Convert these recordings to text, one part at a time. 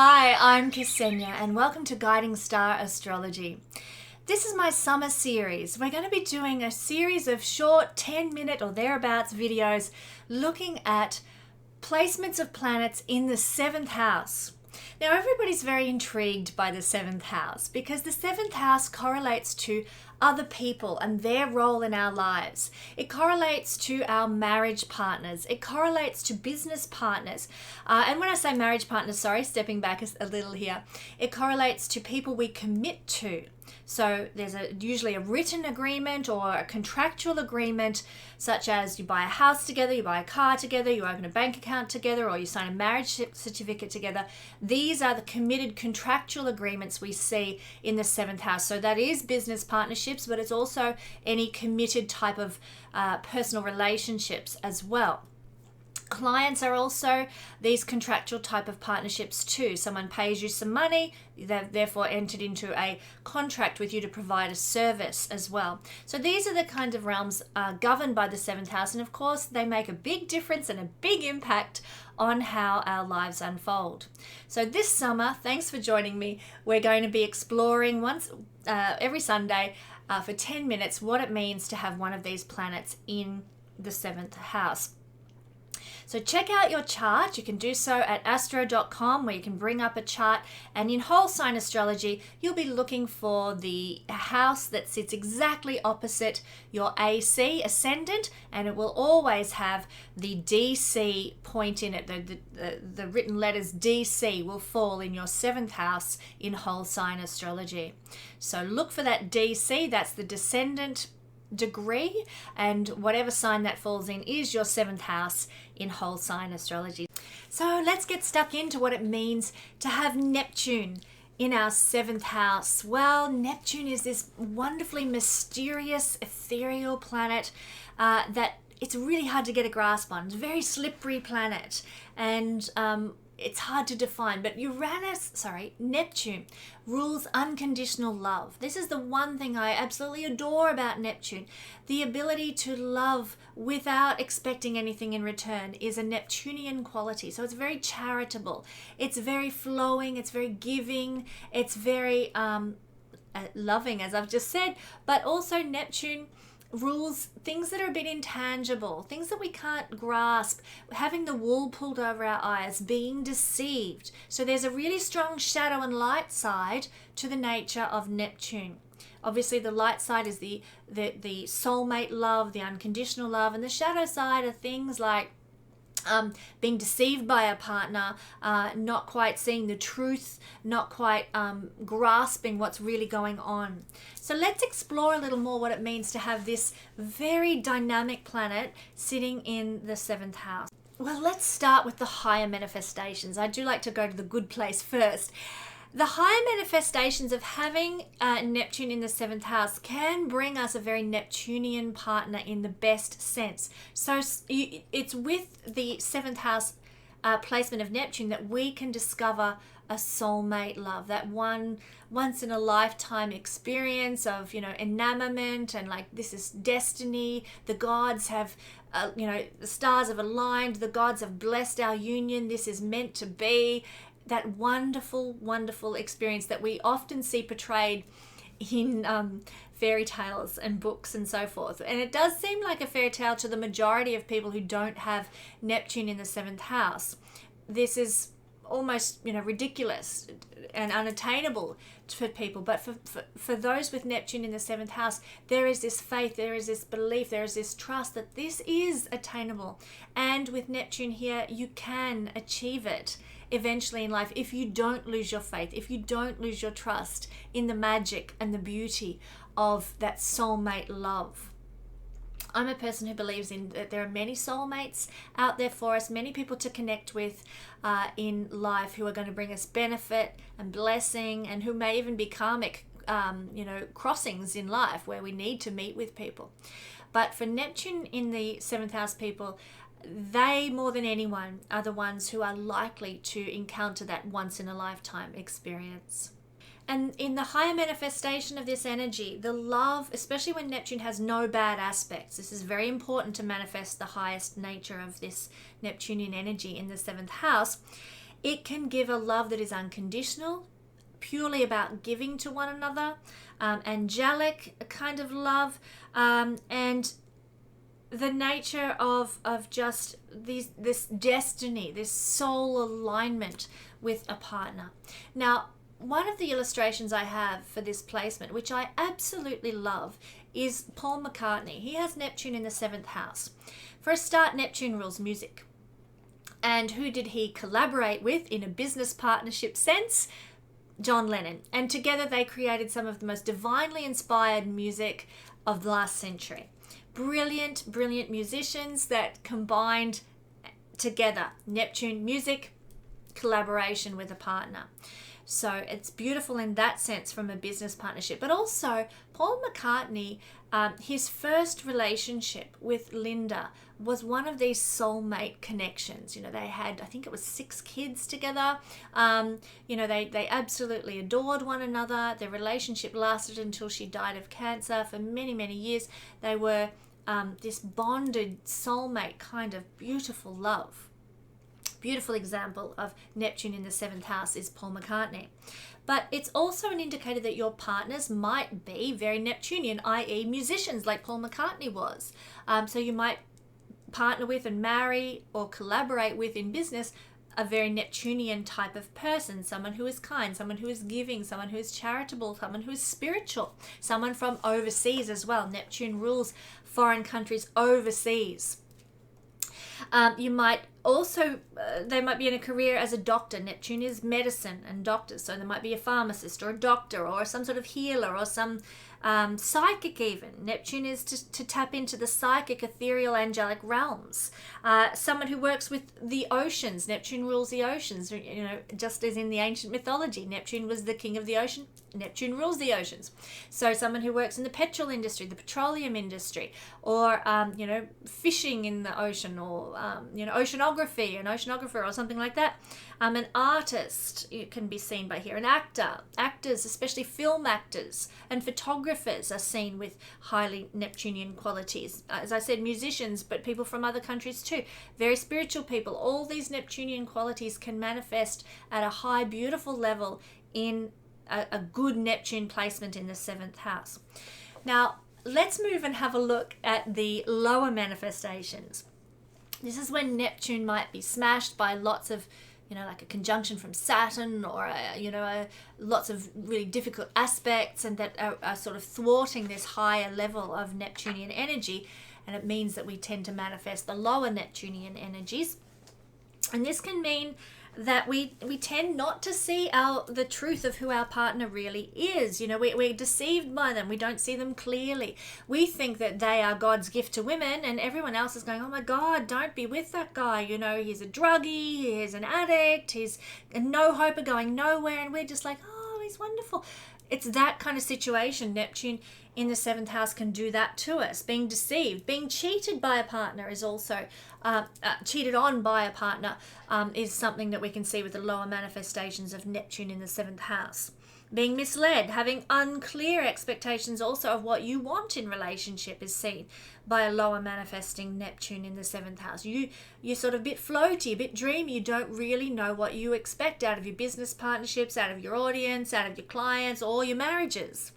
Hi, I'm Kesenya and welcome to Guiding Star Astrology. This is my summer series. We're going to be doing a series of short 10-minute or thereabouts videos looking at placements of planets in the 7th house. Now everybody's very intrigued by the 7th house because the 7th house correlates to other people and their role in our lives. It correlates to our marriage partners. It correlates to business partners. And when I say marriage partners, stepping back a little here, it correlates to people we commit to. So there's usually a written agreement or a contractual agreement, such as you buy a house together, you buy a car together, you open a bank account together, or you sign a marriage certificate together. These are the committed contractual agreements we see in the 7th house. So that is business partnerships, but it's also any committed type of personal relationships as well. Clients are also these contractual type of partnerships too. Someone pays you some money, they've therefore entered into a contract with you to provide a service as well. So these are the kind of realms governed by the 7th house, and of course they make a big difference and a big impact on how our lives unfold. So this summer, thanks for joining me, we're going to be exploring every Sunday for 10 minutes what it means to have one of these planets in the 7th house. So check out your chart. You can do so at astro.com, where you can bring up a chart, and in whole sign astrology you'll be looking for the house that sits exactly opposite your AC ascendant, and it will always have the DC point in it. The written letters DC will fall in your 7th house in whole sign astrology. So look for that DC, that's the descendant degree, and whatever sign that falls in is your 7th house in whole sign astrology. So let's get stuck into what it means to have Neptune in our 7th house. Well, Neptune is this wonderfully mysterious, ethereal planet that it's really hard to get a grasp on. It's a very slippery planet, and it's hard to define, but Neptune rules unconditional love. This is the one thing I absolutely adore about Neptune. The ability to love without expecting anything in return is a Neptunian quality. So it's very charitable. It's very flowing. It's very giving. It's very loving, as I've just said, but also Neptune rules things that are a bit intangible, things that we can't grasp, having the wool pulled over our eyes, being deceived. So there's a really strong shadow and light side to the nature of Neptune. Obviously the light side is the soulmate love, the unconditional love, and the shadow side are things like being deceived by a partner, not quite seeing the truth, not quite grasping what's really going on. So let's explore a little more what it means to have this very dynamic planet sitting in the 7th house. Well, let's start with the higher manifestations. I do like to go to the good place first. The higher manifestations of having Neptune in the 7th house can bring us a very Neptunian partner in the best sense. So it's with the 7th house placement of Neptune that we can discover a soulmate love, that once in a lifetime experience of, enamorment, and like this is destiny. The gods have, the stars have aligned, the gods have blessed our union. This is meant to be. That wonderful, wonderful experience that we often see portrayed in fairy tales and books and so forth. And it does seem like a fairy tale to the majority of people who don't have Neptune in the 7th house. This is almost, ridiculous and unattainable for people. But for those with Neptune in the 7th house, there is this faith, there is this belief, there is this trust that this is attainable. And with Neptune here, you can achieve it eventually in life if you don't lose your faith, if you don't lose your trust in the magic and the beauty of that soulmate love. I'm a person who believes in that there are many soulmates out there for us, many people to connect with in life who are going to bring us benefit and blessing, and who may even be karmic crossings in life where we need to meet with people. But for Neptune in the 7th house people, they more than anyone are the ones who are likely to encounter that once in a lifetime experience. And in the higher manifestation of this energy, the love, especially when Neptune has no bad aspects, this is very important to manifest the highest nature of this Neptunian energy in the 7th house. It can give a love that is unconditional, purely about giving to one another, angelic kind of love, and the nature of just this destiny, this soul alignment with a partner. Now, one of the illustrations I have for this placement, which I absolutely love, is Paul McCartney. He has Neptune in the 7th house. For a start, Neptune rules music. And who did he collaborate with in a business partnership sense? John Lennon. And together they created some of the most divinely inspired music of the last century. Brilliant, brilliant musicians that combined together. Neptune music, collaboration with a partner. So it's beautiful in that sense from a business partnership. But also, Paul McCartney, his first relationship with Linda was one of these soulmate connections. You know, they had, I think it was 6 kids together. You know, they absolutely adored one another. Their relationship lasted until she died of cancer. For many, many years, they were this bonded soulmate kind of beautiful love. Beautiful example of Neptune in the 7th house is Paul McCartney. But it's also an indicator that your partners might be very Neptunian, i.e. musicians like Paul McCartney was. So you might partner with and marry or collaborate with in business a very Neptunian type of person, someone who is kind, someone who is giving, someone who is charitable, someone who is spiritual, someone from overseas as well. Neptune rules foreign countries overseas. You might also, they might be in a career as a doctor. Neptune is medicine and doctors. So there might be a pharmacist or a doctor or some sort of healer or some psychic even. Neptune is to tap into the psychic, ethereal, angelic realms. Someone who works with the oceans. Neptune rules the oceans. You know, just as in the ancient mythology, Neptune was the king of the ocean. Neptune rules the oceans. So someone who works in the petrol industry, the petroleum industry, or you know, fishing in the ocean, or you know, oceanography, an oceanographer or something like that. An artist, it can be seen by here. An actor, actors, especially film actors and photographers, are seen with highly Neptunian qualities. As I said, musicians, but people from other countries too. Very spiritual people. All these Neptunian qualities can manifest at a high, beautiful level in a good Neptune placement in the 7th house. Now, let's move and have a look at the lower manifestations. This is when Neptune might be smashed by lots of, you know, like a conjunction from Saturn, or lots of really difficult aspects, and that are sort of thwarting this higher level of Neptunian energy, and it means that we tend to manifest the lower Neptunian energies. And this can mean that we tend not to see the truth of who our partner really is. You know, we're deceived by them. We don't see them clearly. We think that they are God's gift to women, and everyone else is going, oh my God, don't be with that guy. You know, he's a druggie, he's an addict, he's no hope of going nowhere. And we're just like, oh, he's wonderful. It's that kind of situation. Neptune in the 7th house can do that to us. Being deceived, being cheated by a partner is also, cheated on by a partner is something that we can see with the lower manifestations of Neptune in the 7th house. Being misled, having unclear expectations also of what you want in relationship is seen by a lower manifesting Neptune in the 7th house. You're sort of a bit floaty, a bit dreamy. You don't really know what you expect out of your business partnerships, out of your audience, out of your clients, or your marriages.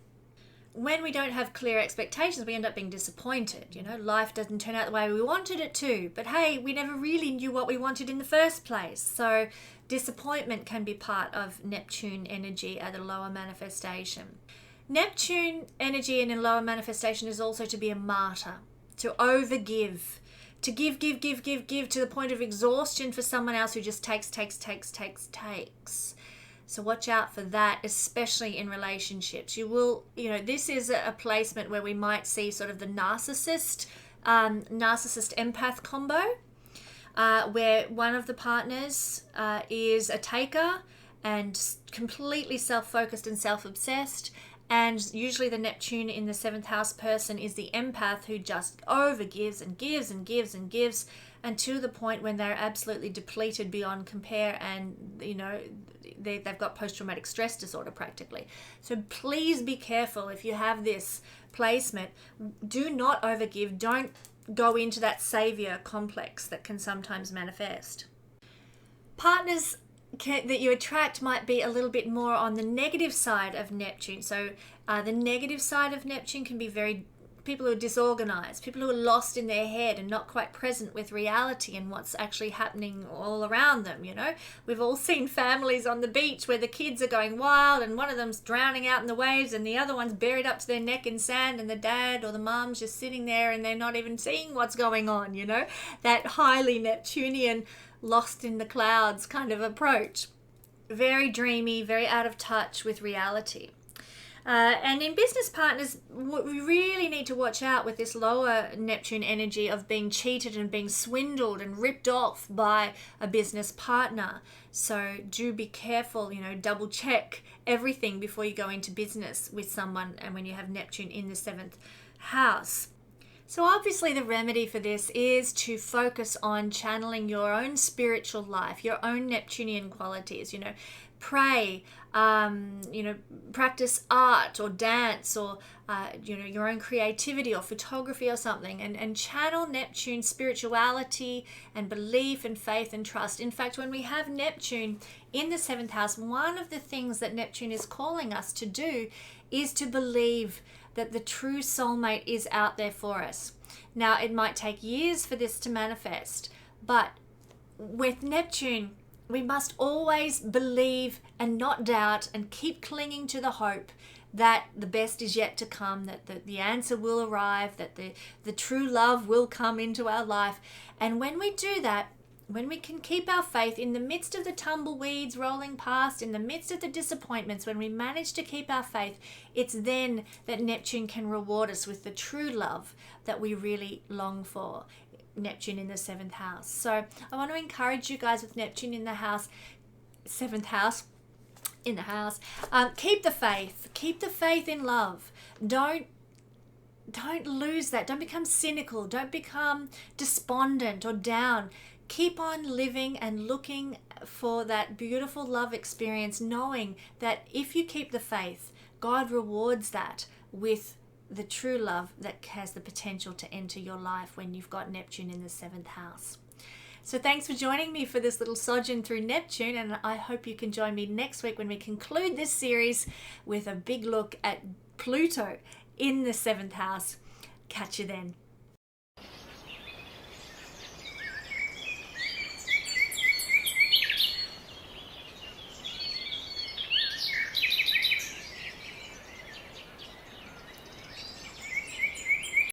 When we don't have clear expectations, we end up being disappointed. You know, life doesn't turn out the way we wanted it to. But hey, we never really knew what we wanted in the first place. So disappointment can be part of Neptune energy at a lower manifestation. Neptune energy in a lower manifestation is also to be a martyr, to overgive, to give to the point of exhaustion for someone else who just takes. So watch out for that, especially in relationships. You will, you know, this is a placement where we might see sort of the narcissist empath combo, where one of the partners is a taker and completely self-focused and self-obsessed. And usually the Neptune in the 7th house person is the empath who just overgives and gives and to the point when they're absolutely depleted beyond compare, and you know they've got post-traumatic stress disorder practically. So please be careful if you have this placement. Do not overgive. Don't go into that savior complex that can sometimes manifest. Partners that you attract might be a little bit more on the negative side of Neptune. So the negative side of Neptune can be people who are disorganized, people who are lost in their head and not quite present with reality and what's actually happening all around them. We've all seen families on the beach where the kids are going wild and one of them's drowning out in the waves and the other one's buried up to their neck in sand, and the dad or the mum's just sitting there and they're not even seeing what's going on. That highly Neptunian, lost in the clouds kind of approach. Very dreamy, very out of touch with reality. And in business partners, we really need to watch out with this lower Neptune energy of being cheated and being swindled and ripped off by a business partner. So do be careful, double check everything before you go into business with someone, and when you have Neptune in the 7th house. So obviously the remedy for this is to focus on channeling your own spiritual life, your own Neptunian qualities, pray, practice art or dance or, your own creativity or photography or something, and channel Neptune spirituality and belief and faith and trust. In fact, when we have Neptune in the 7th house, one of the things that Neptune is calling us to do is to believe that the true soulmate is out there for us. Now, it might take years for this to manifest, but with Neptune, we must always believe and not doubt and keep clinging to the hope that the best is yet to come, that the answer will arrive, that the true love will come into our life. And when we do that, when we can keep our faith in the midst of the tumbleweeds rolling past, in the midst of the disappointments, when we manage to keep our faith, it's then that Neptune can reward us with the true love that we really long for. Neptune in the 7th house. So I want to encourage you guys with Neptune in the house, 7th house, in the house. Keep the faith. Keep the faith in love. Don't lose that. Don't become cynical. Don't become despondent or down. Keep on living and looking for that beautiful love experience, knowing that if you keep the faith, God rewards that with the true love that has the potential to enter your life when you've got Neptune in the 7th house. So thanks for joining me for this little sojourn through Neptune, and I hope you can join me next week when we conclude this series with a big look at Pluto in the 7th house. Catch you then.